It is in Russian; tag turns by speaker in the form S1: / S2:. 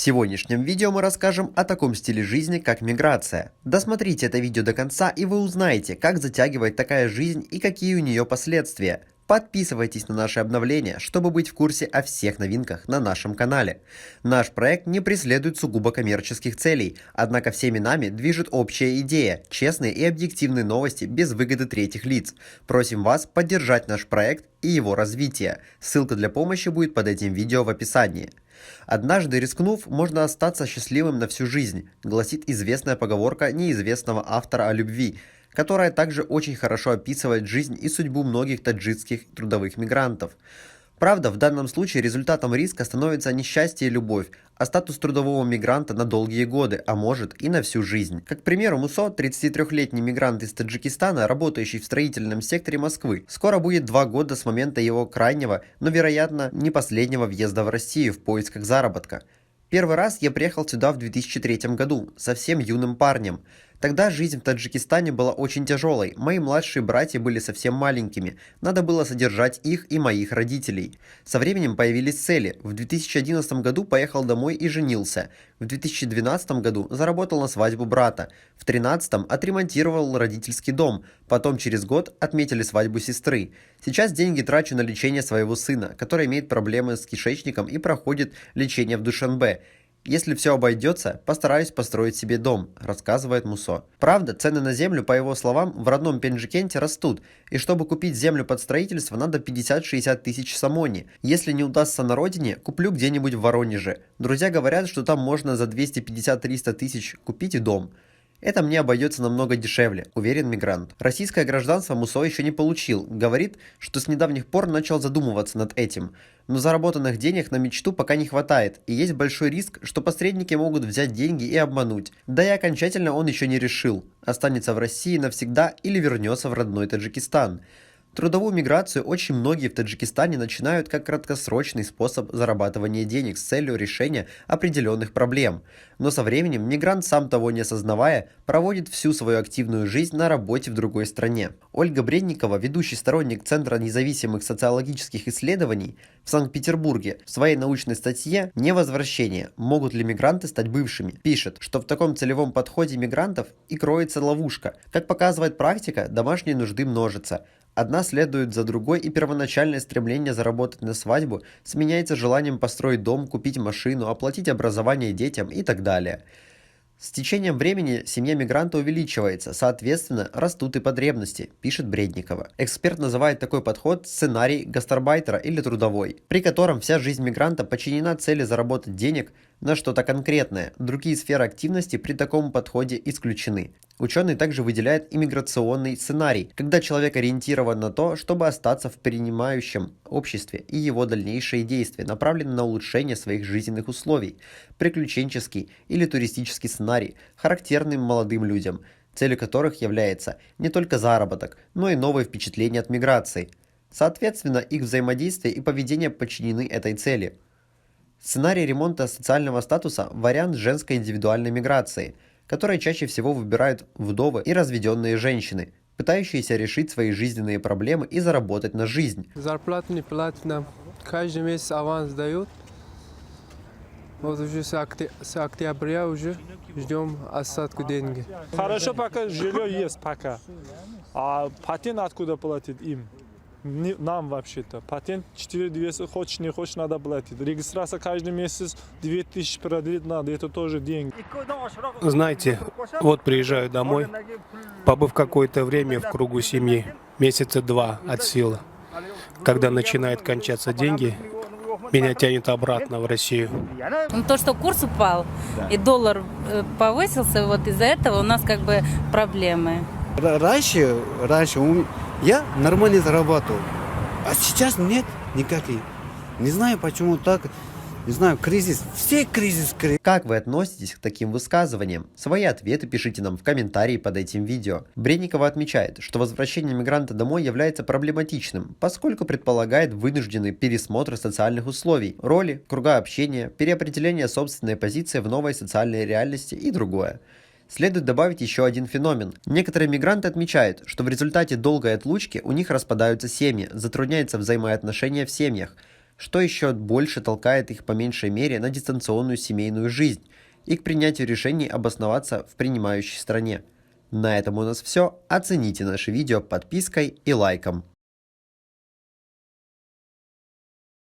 S1: В сегодняшнем видео мы расскажем о таком стиле жизни, как миграция. Досмотрите это видео до конца, и вы узнаете, как затягивает такая жизнь и какие у нее последствия. Подписывайтесь на наши обновления, чтобы быть в курсе о всех новинках на нашем канале. Наш проект не преследует сугубо коммерческих целей, однако всеми нами движет общая идея – честные и объективные новости без выгоды третьих лиц. Просим вас поддержать наш проект и его развитие. Ссылка для помощи будет под этим видео в описании. «Однажды рискнув, можно остаться счастливым на всю жизнь», гласит известная поговорка неизвестного автора о любви, которая также очень хорошо описывает жизнь и судьбу многих таджикских трудовых мигрантов. Правда, в данном случае результатом риска становится не счастье и любовь, а статус трудового мигранта на долгие годы, а может и на всю жизнь. Как, к примеру, Мусо, 33-летний мигрант из Таджикистана, работающий в строительном секторе Москвы. Скоро будет 2 года с момента его крайнего, но, вероятно, не последнего въезда в Россию в поисках заработка. Первый раз я приехал сюда в 2003 году, совсем юным парнем. Тогда жизнь в Таджикистане была очень тяжелой, мои младшие братья были совсем маленькими, надо было содержать их и моих родителей. Со временем появились цели, в 2011 году поехал домой и женился, в 2012 году заработал на свадьбу брата, в 2013 отремонтировал родительский дом, потом через год отметили свадьбу сестры. Сейчас деньги трачу на лечение своего сына, который имеет проблемы с кишечником и проходит лечение в Душанбе. Если все обойдется, постараюсь построить себе дом, рассказывает Мусо. Правда, цены на землю, по его словам, в родном Пенджикенте растут, и чтобы купить землю под строительство, надо 50-60 тысяч самони. Если не удастся на родине, куплю где-нибудь в Воронеже. Друзья говорят, что там можно за 250-300 тысяч купить и дом. Это мне обойдется намного дешевле, уверен мигрант. Российское гражданство Мусо еще не получил. Говорит, что с недавних пор начал задумываться над этим. Но заработанных денег на мечту пока не хватает, и есть большой риск, что посредники могут взять деньги и обмануть. Да и окончательно он еще не решил, останется в России навсегда или вернется в родной Таджикистан. Трудовую миграцию очень многие в Таджикистане начинают как краткосрочный способ зарабатывания денег с целью решения определенных проблем. Но со временем мигрант, сам того не осознавая, проводит всю свою активную жизнь на работе в другой стране. Ольга Бредникова, ведущий сторонник Центра независимых социологических исследований в Санкт-Петербурге, в своей научной статье «Невозвращение. Могут ли мигранты стать бывшими?» пишет, что в таком целевом подходе мигрантов и кроется ловушка. Как показывает практика, домашние нужды множатся. Одна следует за другой, и первоначальное стремление заработать на свадьбу сменяется желанием построить дом, купить машину, оплатить образование детям и так далее. С течением времени семья мигранта увеличивается, соответственно, растут и потребности, пишет Бредникова. Эксперт называет такой подход сценарий гастарбайтера или трудовой, при котором вся жизнь мигранта подчинена цели заработать денег на что-то конкретное. Другие сферы активности при таком подходе исключены. Ученый также выделяет иммиграционный сценарий, когда человек ориентирован на то, чтобы остаться в принимающем обществе, и его дальнейшие действия направлены на улучшение своих жизненных условий. Приключенческий или туристический сценарий, характерный молодым людям, целью которых является не только заработок, но и новые впечатления от миграции. Соответственно, их взаимодействие и поведение подчинены этой цели. Сценарий ремонта социального статуса – вариант женской индивидуальной миграции, которые чаще всего выбирают вдовы и разведенные женщины, пытающиеся решить свои жизненные проблемы и заработать на жизнь.
S2: Зарплату не платят нам, каждый месяц аванс дают. Вот уже с октября уже ждем осадку деньги.
S3: Хорошо, пока жилье есть пока. А патент откуда платить им? Нам вообще-то. Патент 4200, хочешь не хочешь, надо платить. Регистрация каждый месяц 2000 продлить надо, это тоже деньги.
S4: Знаете, вот приезжаю домой, побыв какое-то время в кругу семьи, месяца 2 от силы. Когда начинают кончаться деньги, меня тянет обратно в Россию.
S5: То, что курс упал и доллар повысился, вот из-за этого у нас как бы проблемы.
S6: Раньше я нормально зарабатывал, а сейчас нет никаких. Не знаю, почему так. Не знаю, кризис. Все кризис.
S1: Как вы относитесь к таким высказываниям? Свои ответы пишите нам в комментарии под этим видео. Бредникова отмечает, что возвращение мигранта домой является проблематичным, поскольку предполагает вынужденный пересмотр социальных условий, роли, круга общения, переопределение собственной позиции в новой социальной реальности и другое. Следует добавить еще один феномен. Некоторые мигранты отмечают, что в результате долгой отлучки у них распадаются семьи, затрудняются взаимоотношения в семьях. что еще больше толкает их по меньшей мере на дистанционную семейную жизнь и к принятию решений обосноваться в принимающей стране. На этом у нас все. Оцените наше видео подпиской и лайком.